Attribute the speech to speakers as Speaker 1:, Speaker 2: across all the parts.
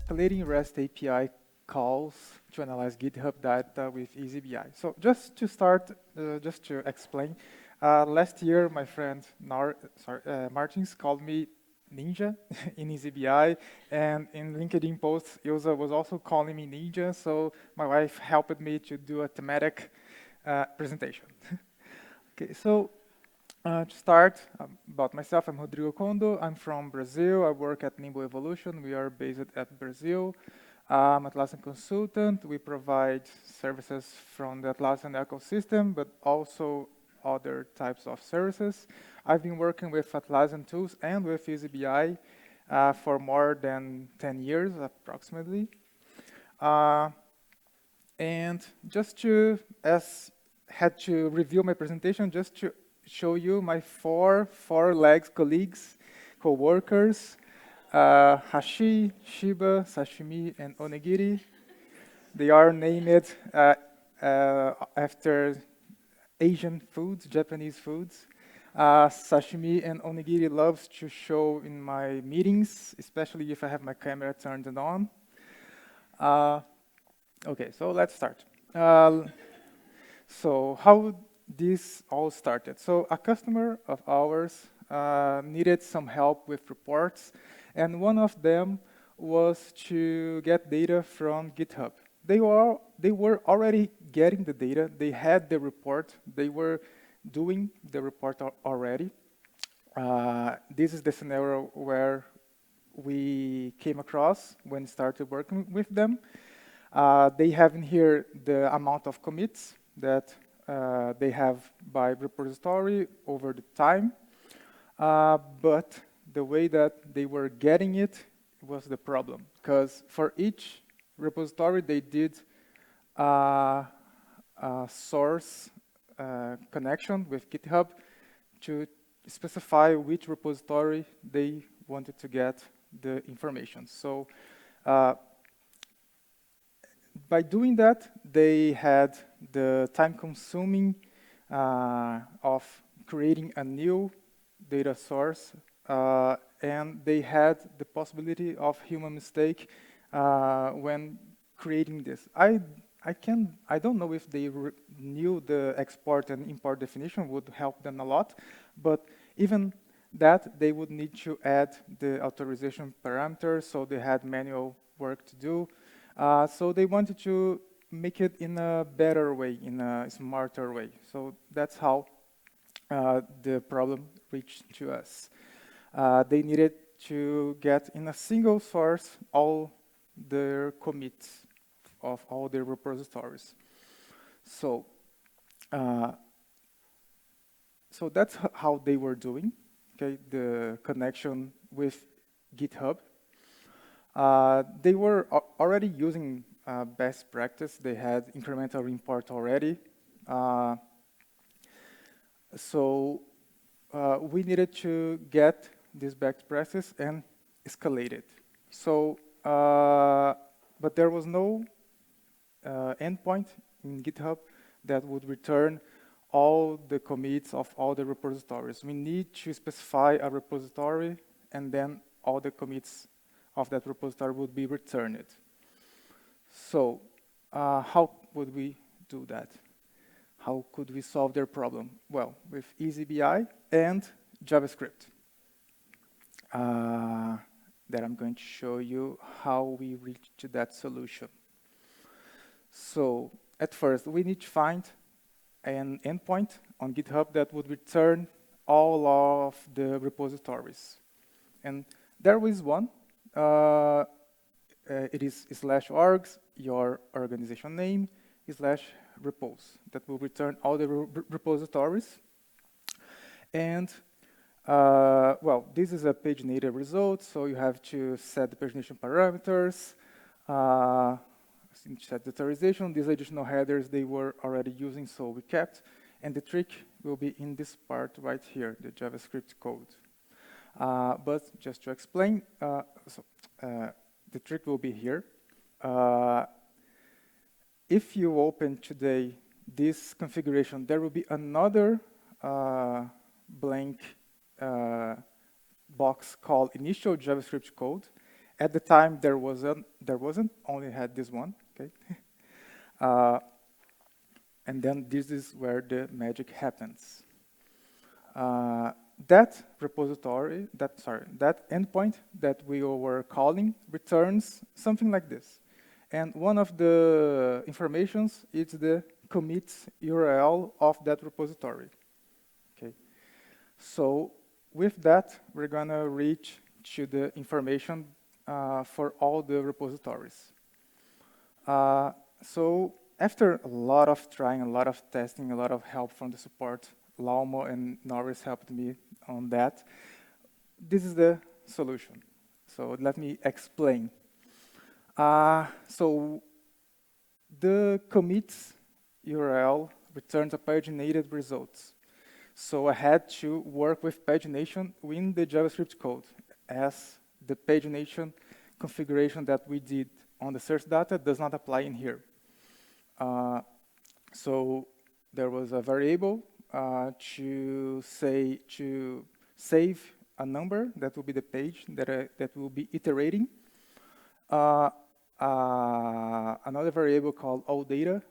Speaker 1: escalating REST API calls to analyze GitHub data with eazyBI. So just to start, just to explain, last year my friend Martins called me Ninja in eazyBI, and in LinkedIn posts, Ilza was also calling me Ninja, so my wife helped me to do a thematic presentation. Okay, so to start, about myself, I'm Rodrigo Kondo. I'm from Brazil. I work at Nimble Evolution. We are based at Brazil. I'm an Atlassian consultant. We provide services from the Atlassian ecosystem, but also other types of services. I've been working with Atlassian tools and with eazyBI for more than 10 years, approximately. And just to, had to review my presentation, just to show you my four legs colleagues, co-workers, Hashi, Shiba, Sashimi, and Onigiri. They are named after Asian foods, Japanese foods. Sashimi and Onigiri loves to show in my meetings, especially if I have my camera turned on. Okay, so let's start. So how this all started? So a customer of ours needed some help with reports, and one of them was to get data from GitHub. They were already getting the data. They had the report. They were doing the report already. This is the scenario where we came across when started working with them. They have in here the amount of commits that they have by repository over the time. But the way that they were getting it was the problem, because for each repository they did a source connection with GitHub to specify which repository they wanted to get the information. So by doing that, they had the time-consuming of creating a new data source, and they had the possibility of human mistake when creating this. I don't know if they knew the export and import definition would help them a lot, but even that they would need to add the authorization parameters, so they had manual work to do. So they wanted to make it in a better way, in a smarter way. So that's how the problem reached to us. They needed to get in a single source all their commits of all their repositories. So, so that's how they were doing, okay, the connection with GitHub. They were already using best practice. They had incremental import already. So we needed to get this best practice and escalate it. So, but there was no endpoint in GitHub that would return all the commits of all the repositories. We need to specify a repository, and then all the commits of that repository would be returned. So how would we do that? How could we solve their problem? Well, with eazyBI and JavaScript. That I'm going to show you how we reached that solution. So at first, we need to find an endpoint on GitHub that would return all of the repositories. And there is one. It is /orgs, your organization name, /repos. That will return all the repositories. And well, this is a paginated result, so you have to set the pagination parameters, set the authorization. These additional headers they were already using, so we kept. And the trick will be in this part right here, the JavaScript code. But just to explain, the trick will be here. If you open today this configuration, there will be another blank box called initial JavaScript code, At the time, there wasn't, only had this one, okay? And then this is where the magic happens. That repository, that endpoint that we were calling returns something like this. And one of the informations is the commit URL of that repository. Okay. So with that, we're gonna reach to the information for all the repositories. So after a lot of trying, a lot of testing, a lot of help from the support, Laumo and Norris helped me on that. This is the solution. So let me explain. So the commit URL returns a paginated results. So I had to work with pagination in the JavaScript code, as the pagination configuration that we did on the search data does not apply in here. So there was a variable to save a number that will be the page that will be iterating. Another variable called all data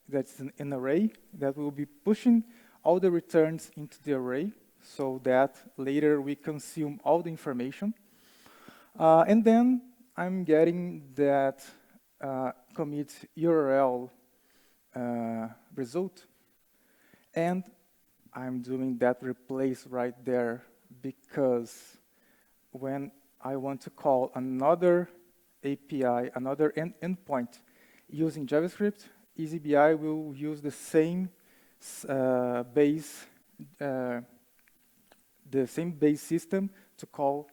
Speaker 1: that's an array that will be pushing all the returns into the array so that later we consume all the information. And then I'm getting that commit URL result, and I'm doing that replace right there, because when I want to call another API, another endpoint using JavaScript, eazyBI will use the same base system to call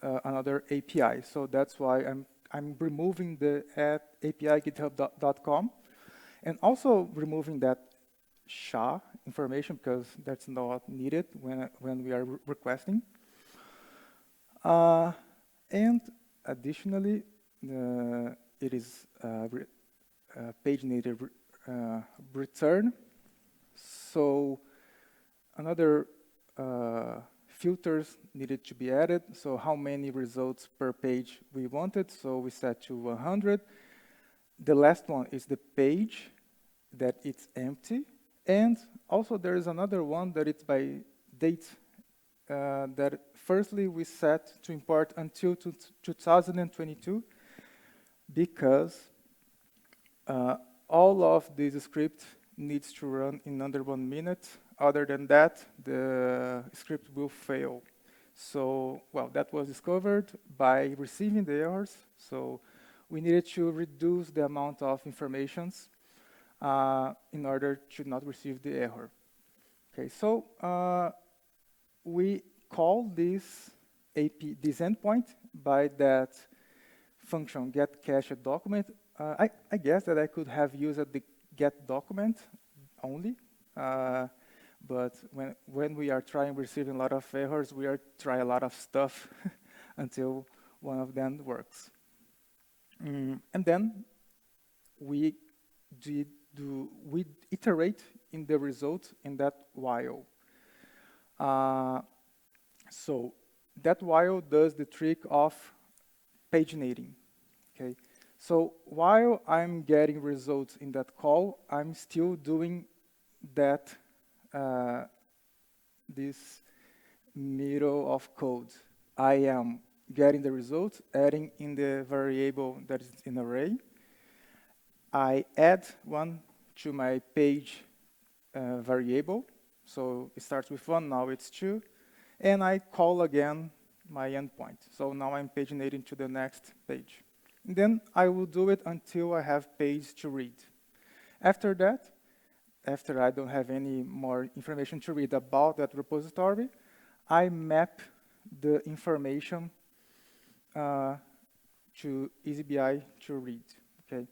Speaker 1: another API. So that's why I'm removing the API github.com, and also removing that SHA information, because that's not needed when we are requesting. And additionally, it is paginated return. So another filters needed to be added. So how many results per page we wanted. So we set to 100. The last one is the page that it's empty. And also there is another one that it's by date that firstly we set to import until 2022, because all of this script needs to run in under 1 minute. Other than that, the script will fail. So, well, that was discovered by receiving the errors. So we needed to reduce the amount of informations in order to not receive the error. Okay, so we call this endpoint by that function get cached document. I guess that I could have used the get document only, but when we are receiving a lot of errors, we are trying a lot of stuff until one of them works. And then we iterate in the result in that while. So that while does the trick of paginating. Okay. So while I'm getting results in that call, I'm still doing that this middle of code. I am getting the results, adding in the variable that is in array. I add one to my page variable. So it starts with 1, now it's 2. And I call again my endpoint. So now I'm paginating to the next page. And then I will do it until I have page to read. After that, after I don't have any more information to read about that repository, I map the information to eazyBI to read. Okay,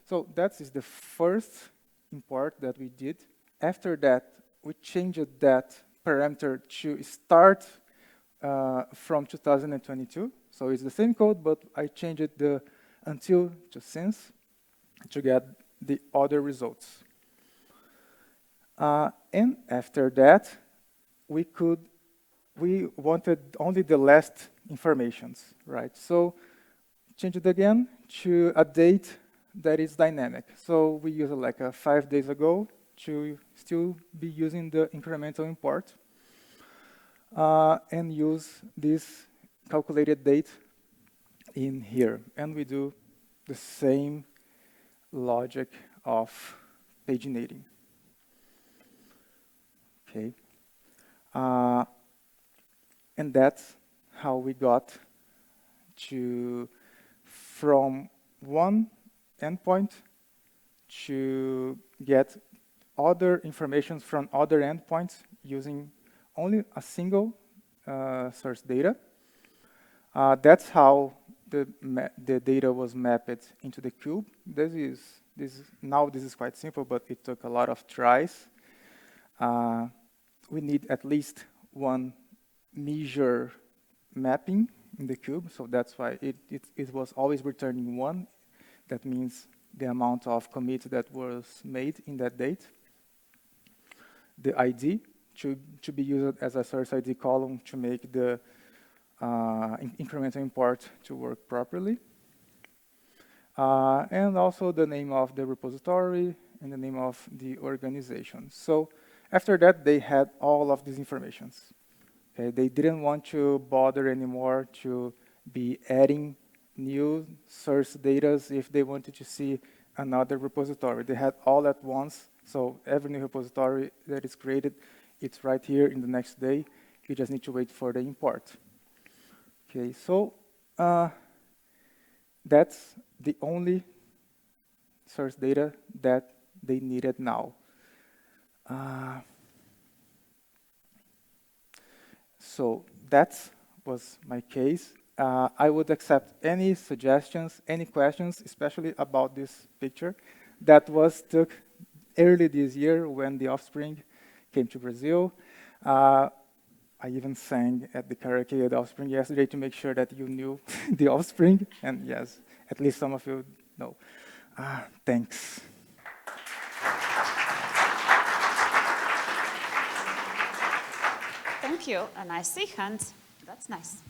Speaker 1: so that is the first import that we did. After that, we changed that parameter to start from 2022. So it's the same code, but I changed the until to since to get the other results. And after that, we wanted only the last informations, right? So change it again to a date that is dynamic. So we use it like 5 days ago to still be using the incremental import and use this calculated date in here. And we do the same logic of paginating. Okay. And that's how we got to from one endpoint to get other information from other endpoints using only a single source data. That's how the data was mapped into the cube. Now this is quite simple, but it took a lot of tries. We need at least one measure mapping in the cube, so that's why it was always returning 1. That means the amount of commit that was made in that date. The ID to be used as a source ID column to make the incremental import to work properly. And also the name of the repository and the name of the organization. So after that, they had all of these informations. Okay, they didn't want to bother anymore to be adding new source data if they wanted to see another repository. They had all at once, so every new repository that is created, it's right here in the next day. You just need to wait for the import. Okay, so that's the only source data that they needed now. So that was my case. I would accept any suggestions, any questions, especially about this picture that was took early this year when the Offspring came to Brazil. I even sang at the karaoke at the Offspring yesterday to make sure that you knew the Offspring. And yes, at least some of you know. Thanks.
Speaker 2: Thank you. And I see hands. That's nice.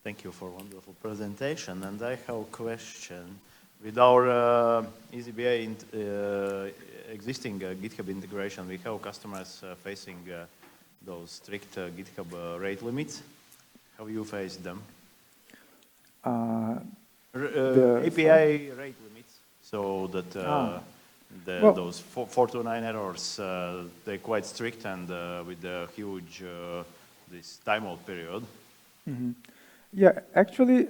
Speaker 3: Thank you for a wonderful presentation. And I have a question. With our eazyBI existing GitHub integration, we have customers facing those strict GitHub rate limits. How you face them? API rate limits, so that those 429 errors, they're quite strict and with the huge this timeout period.
Speaker 1: Mm-hmm. Yeah, actually,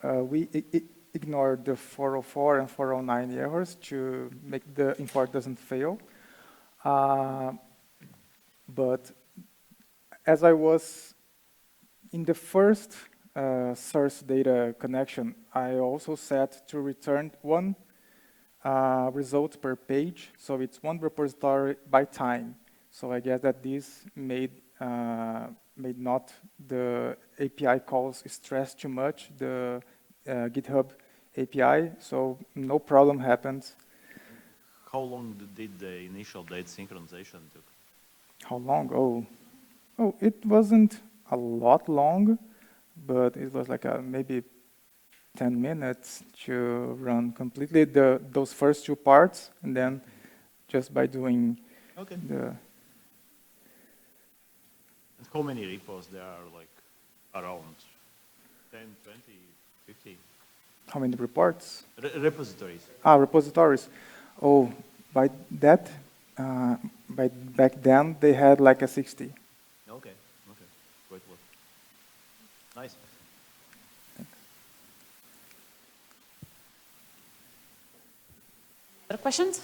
Speaker 1: we ignored the 404 and 409 errors to make the import doesn't fail. But as I was in the first source data connection, I also set to return one result per page. So it's one repository by time. So I guess that this made not the API calls stress too much, the GitHub API, so no problem happened.
Speaker 3: How long did the initial date synchronization took?
Speaker 1: How long? Oh, it wasn't a lot long, but it was like maybe 10 minutes to run completely those first two parts, and then just by doing the...
Speaker 3: And how many repos there are, like, around? 10, 20, 50?
Speaker 1: How many reports?
Speaker 3: Repositories.
Speaker 1: Repositories. Oh, by back then, they had like a 60.
Speaker 3: Okay, quite a lot. Nice.
Speaker 2: Other questions?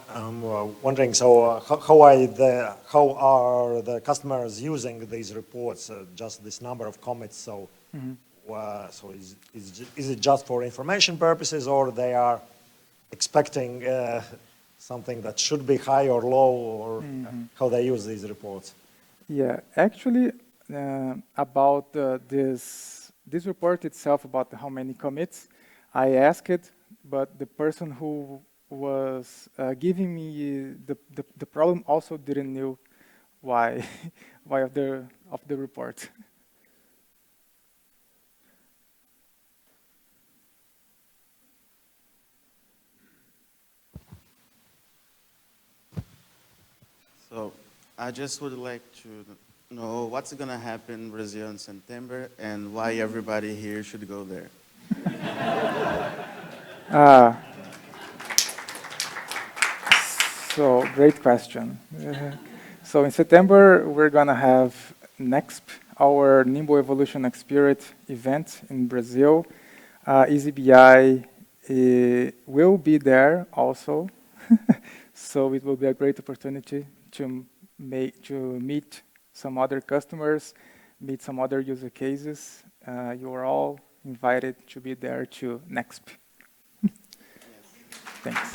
Speaker 4: I'm wondering, so how are the customers using these reports? Just this number of commits. So, so is it just for information purposes, or they are expecting something that should be high or low, or how they use these reports?
Speaker 1: Yeah, actually, about this report itself, about how many commits, I asked it, but the person who was giving me the problem also didn't know why why of the report.
Speaker 5: So I just would like to know what's going to happen in Brazil in September and why everybody here should go there.
Speaker 1: So great question. So in September, we're going to have NEXP, our Nimble Evolution Experience event in Brazil. eazyBI will be there also. So it will be a great opportunity to meet some other customers, meet some other user cases. You are all invited to be there to NEXP. Thanks.